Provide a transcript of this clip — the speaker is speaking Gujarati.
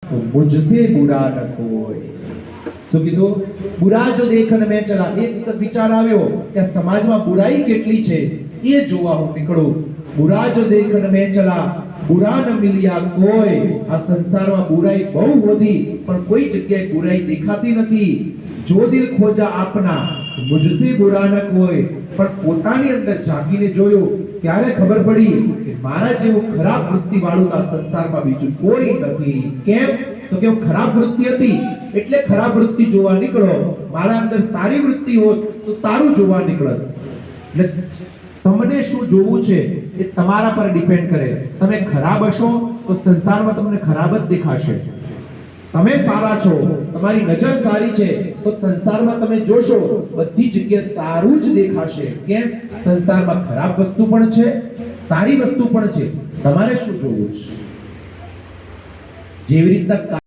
तो मुझसे बुरा न कोई। શું કીધું? બુરા જો દેખન મેં ચલા, એક વખત વિચાર આવ્યો કે સમાજમાં બુરાઈ કેટલી છે એ જોવા હું નીકળું. બુરા જો દેખન મેં ચલા, બુરા ન મિલ્યા કોઈ. આ સંસારમાં બુરાઈ બહુ વધી પણ કોઈ જગ્યાએ બુરાઈ દેખાતી નથી. જો દિલ ખોજા આપના, મુझसे बुरा न कोई. પણ પોતાની અંદર જાગીને જોયું ત્યારે ખબર પડી કે મારા જેવું ખરાબ વૃત્તિ વાળું આ સંસારમાં બીજું કોઈ નથી. કેમ? તો કે હું ખરાબ વૃત્તિ હતી એટલે ખરાબ વૃત્તિ જોવા નીકળો. મારા અંદર સારી વૃત્તિ હોત તો સારું જોવા નીકળત. એટલે તમને શું જોવું છે એ તમારા પર ડિપેન્ડ કરે. તમે ખરાબ હશો તો સંસારમાં તમને ખરાબ જ દેખાશે. તમે સારા છો, તમારી નજર સારી છે તો સંસારમાં તમે જોશો બધી જગ્યાએ સારું જ દેખાશે. કેમ? સંસારમાં ખરાબ વસ્તુ પણ છે, સારી વસ્તુ પણ છે. તમારે શું જોવું છે? જેવી રીતના